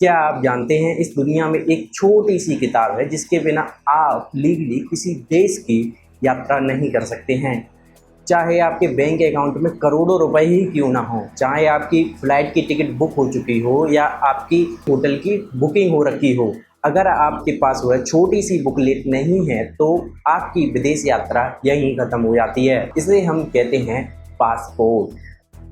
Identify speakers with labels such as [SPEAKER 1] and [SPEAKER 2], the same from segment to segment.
[SPEAKER 1] क्या आप जानते हैं इस दुनिया में एक छोटी सी किताब है जिसके बिना आप लीगली किसी देश की यात्रा नहीं कर सकते हैं। चाहे आपके बैंक अकाउंट में करोड़ों रुपए ही क्यों ना हो, चाहे आपकी फ़्लाइट की टिकट बुक हो चुकी हो या आपकी होटल की बुकिंग हो रखी हो, अगर आपके पास वह छोटी सी बुकलेट नहीं है तो आपकी विदेश यात्रा यहीं ख़त्म हो जाती है। इसे हम कहते हैं पासपोर्ट।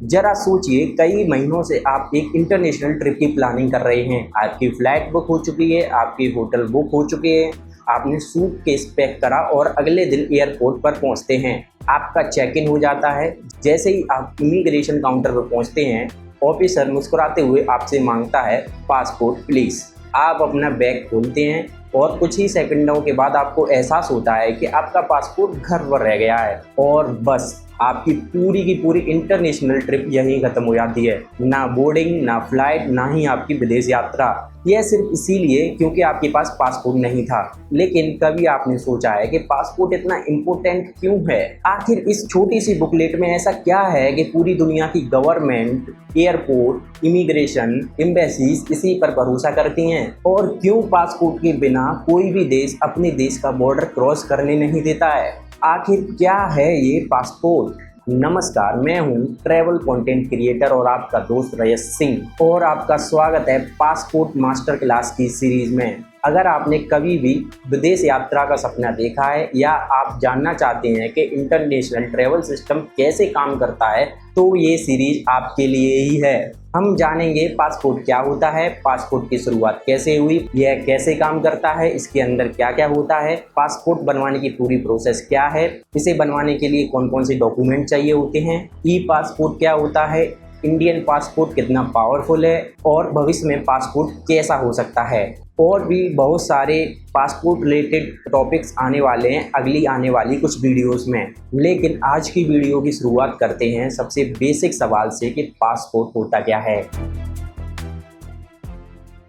[SPEAKER 1] जरा सोचिए, कई महीनों से आप एक इंटरनेशनल ट्रिप की प्लानिंग कर रहे हैं। आपकी फ़्लाइट बुक हो चुकी है, आपकी होटल बुक हो चुकी है, आपने सूटकेस पैक करा और अगले दिन एयरपोर्ट पर पहुंचते हैं। आपका चेक इन हो जाता है। जैसे ही आप इमिग्रेशन काउंटर पर पहुंचते हैं, ऑफिसर मुस्कुराते हुए आपसे मांगता है पासपोर्ट प्लीज़। आप अपना बैग खोलते हैं और कुछ ही सेकंडों के बाद आपको एहसास होता है कि आपका पासपोर्ट घर पर रह गया है और बस आपकी पूरी की पूरी इंटरनेशनल ट्रिप यहीं ख़त्म हो जाती है। ना बोर्डिंग, ना फ्लाइट, ना ही आपकी विदेश यात्रा। यह सिर्फ इसीलिए क्योंकि आपके पास पासपोर्ट नहीं था। लेकिन कभी आपने सोचा है कि पासपोर्ट इतना इम्पोर्टेंट क्यों है? आखिर इस छोटी सी बुकलेट में ऐसा क्या है कि पूरी दुनिया की गवर्नमेंट, एयरपोर्ट, इमिग्रेशन, एम्बेसीज इसी पर भरोसा करती हैं? और क्यों पासपोर्ट के बिना कोई भी देश अपने देश का बॉर्डर क्रॉस करने नहीं देता है? आखिर क्या है ये पासपोर्ट? नमस्कार, मैं हूँ ट्रैवल कंटेंट क्रिएटर और आपका दोस्त रयस सिंह और आपका स्वागत है पासपोर्ट मास्टर क्लास की सीरीज में। अगर आपने कभी भी विदेश यात्रा का सपना देखा है या आप जानना चाहते हैं कि इंटरनेशनल ट्रैवल सिस्टम कैसे काम करता है, तो ये सीरीज आपके लिए ही है। हम जानेंगे पासपोर्ट क्या होता है, पासपोर्ट की शुरुआत कैसे हुई, यह कैसे काम करता है, इसके अंदर क्या क्या होता है, पासपोर्ट बनवाने की पूरी प्रोसेस क्या है, इसे बनवाने के लिए कौन कौन से डॉक्यूमेंट चाहिए होते हैं, ई पासपोर्ट क्या होता है, इंडियन पासपोर्ट कितना पावरफुल है और भविष्य में पासपोर्ट कैसा हो सकता है। और भी बहुत सारे पासपोर्ट रिलेटेड टॉपिक्स आने वाले हैं अगली आने वाली कुछ वीडियोस में। लेकिन आज की वीडियो की शुरुआत करते हैं सबसे बेसिक सवाल से कि पासपोर्ट होता क्या है।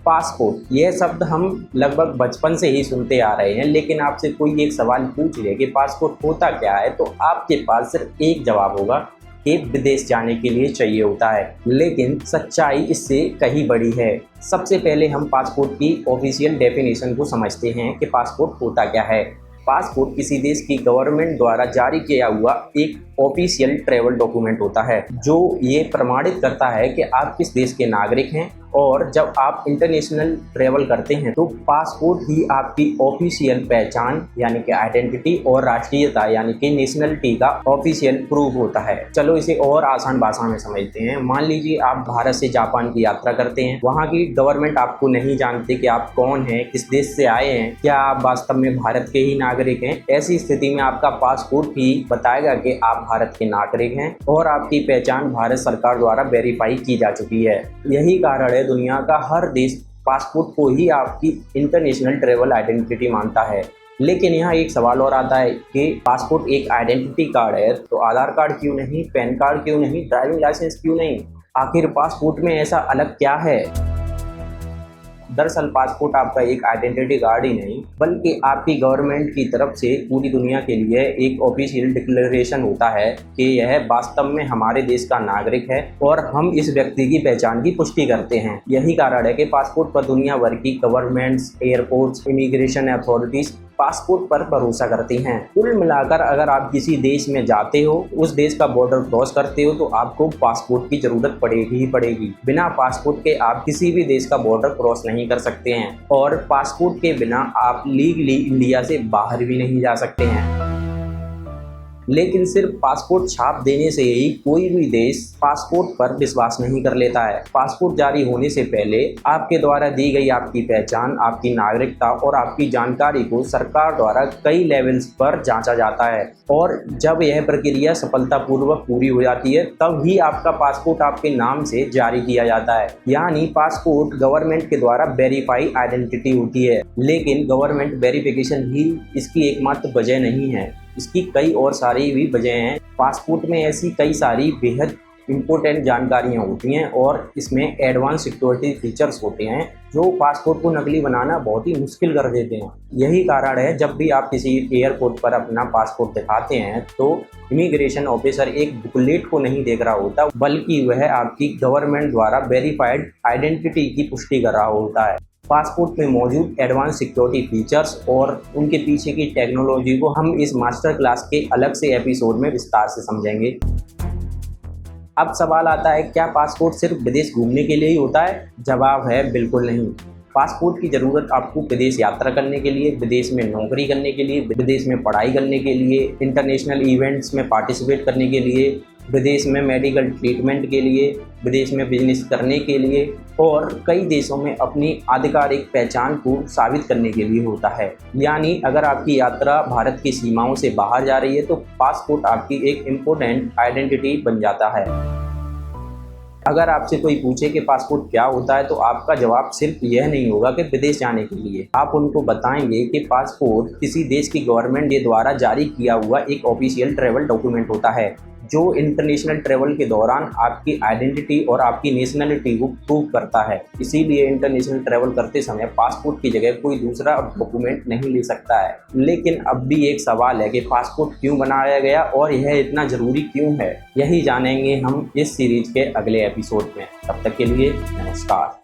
[SPEAKER 1] पासपोर्ट, यह शब्द हम लगभग बचपन से ही सुनते आ रहे हैं, लेकिन आपसे कोई एक सवाल पूछ ले कि पासपोर्ट होता क्या है, तो आपके पास सिर्फ एक जवाब होगा कि विदेश जाने के लिए चाहिए होता है। लेकिन सच्चाई इससे कहीं बड़ी है। सबसे पहले हम पासपोर्ट की ऑफिशियल डेफिनेशन को समझते हैं कि पासपोर्ट होता क्या है। पासपोर्ट किसी देश की गवर्नमेंट द्वारा जारी किया हुआ एक ऑफिशियल ट्रैवल डॉक्यूमेंट होता है जो ये प्रमाणित करता है कि आप किस देश के नागरिक हैं। और जब आप इंटरनेशनल ट्रैवल करते हैं तो पासपोर्ट ही आपकी ऑफिशियल पहचान यानी कि आइडेंटिटी और राष्ट्रीयता यानी कि नेशनलिटी का ऑफिशियल प्रूफ होता है। चलो इसे और आसान भाषा में समझते हैं। मान लीजिए आप भारत से जापान की यात्रा करते हैं। वहाँ की गवर्नमेंट आपको नहीं जानती कि आप कौन हैं, किस देश से आए हैं, क्या आप वास्तव में भारत के ही नागरिक हैं। ऐसी स्थिति में आपका पासपोर्ट ही बताएगा कि आप भारत के नागरिक हैं और आपकी पहचान भारत सरकार द्वारा वेरीफाई की जा चुकी है। यही कारण है दुनिया का हर देश पासपोर्ट को ही आपकी इंटरनेशनल ट्रैवल आइडेंटिटी मानता है। लेकिन यहाँ एक सवाल और आता है कि पासपोर्ट एक आइडेंटिटी कार्ड है तो आधार कार्ड क्यों नहीं, पैन कार्ड क्यों नहीं, ड्राइविंग लाइसेंस क्यों नहीं? आखिर पासपोर्ट में ऐसा अलग क्या है? दरअसल पासपोर्ट आपका एक आइडेंटिटी कार्ड ही नहीं बल्कि आपकी गवर्नमेंट की तरफ से पूरी दुनिया के लिए एक ऑफिशियल डिक्लेरेशन होता है कि यह वास्तव में हमारे देश का नागरिक है और हम इस व्यक्ति की पहचान की पुष्टि करते हैं। यही कारण है कि पासपोर्ट पर दुनिया भर की governments, airports, immigration authorities passport पर भरोसा करती हैं। कुल मिलाकर अगर आप किसी देश में जाते हो, उस देश का बॉर्डर क्रॉस करते हो तो आपको पासपोर्ट की जरूरत पड़ेगी ही पड़ेगी। बिना पासपोर्ट के आप किसी भी देश का बॉर्डर क्रॉस नहीं कर सकते हैं और पासपोर्ट के बिना आप लीगली इंडिया से बाहर भी नहीं जा सकते हैं। लेकिन सिर्फ पासपोर्ट छाप देने से ही कोई भी देश पासपोर्ट पर विश्वास नहीं कर लेता है। पासपोर्ट जारी होने से पहले आपके द्वारा दी गई आपकी पहचान, आपकी नागरिकता और आपकी जानकारी को सरकार द्वारा कई लेवल्स पर जांचा जाता है और जब यह प्रक्रिया सफलतापूर्वक पूरी हो जाती है तब ही आपका पासपोर्ट आपके नाम से जारी किया जाता है। यानी पासपोर्ट गवर्नमेंट के द्वारा वेरीफाई आइडेंटिटी होती है। लेकिन गवर्नमेंट वेरिफिकेशन ही इसकी एकमात्र वजह नहीं है, इसकी कई और सारी भी वजह हैं। पासपोर्ट में ऐसी कई सारी बेहद इम्पोर्टेंट जानकारियाँ होती हैं और इसमें एडवांस सिक्योरिटी फीचर्स होते हैं जो पासपोर्ट को नकली बनाना बहुत ही मुश्किल कर देते हैं। यही कारण है जब भी आप किसी एयरपोर्ट पर अपना पासपोर्ट दिखाते हैं तो इमिग्रेशन ऑफिसर एक बुकलेट को नहीं देख रहा होता, बल्कि वह आपकी गवर्नमेंट द्वारा वेरीफाइड आइडेंटिटी की पुष्टि कर रहा होता है। पासपोर्ट में मौजूद एडवांस सिक्योरिटी फीचर्स और उनके पीछे की टेक्नोलॉजी को हम इस मास्टर क्लास के अलग से एपिसोड में विस्तार से समझेंगे। अब सवाल आता है, क्या पासपोर्ट सिर्फ विदेश घूमने के लिए ही होता है? जवाब है बिल्कुल नहीं। पासपोर्ट की ज़रूरत आपको विदेश यात्रा करने के लिए, विदेश में नौकरी करने के लिए, विदेश में पढ़ाई करने के लिए, इंटरनेशनल इवेंट्स में पार्टिसिपेट करने के लिए, विदेश में मेडिकल ट्रीटमेंट के लिए, विदेश में बिजनेस करने के लिए और कई देशों में अपनी आधिकारिक पहचान को साबित करने के लिए होता है। यानी अगर आपकी यात्रा भारत की सीमाओं से बाहर जा रही है तो पासपोर्ट आपकी एक इम्पोर्टेंट आइडेंटिटी बन जाता है। अगर आपसे कोई पूछे कि पासपोर्ट क्या होता है तो आपका जवाब सिर्फ यह नहीं होगा कि विदेश जाने के लिए। आप उनको बताएंगे कि पासपोर्ट किसी देश की गवर्नमेंट के द्वारा जारी किया हुआ एक ऑफिशियल ट्रैवल डॉक्यूमेंट होता है जो इंटरनेशनल ट्रैवल के दौरान आपकी आइडेंटिटी और आपकी नेशनलिटी को प्रूव करता है। इसीलिए इंटरनेशनल ट्रैवल करते समय पासपोर्ट की जगह कोई दूसरा डॉक्यूमेंट नहीं ले सकता है। लेकिन अब भी एक सवाल है कि पासपोर्ट क्यों बनाया गया और यह इतना ज़रूरी क्यों है? यही जानेंगे हम इस सीरीज के अगले एपिसोड में। तब तक के लिए नमस्कार।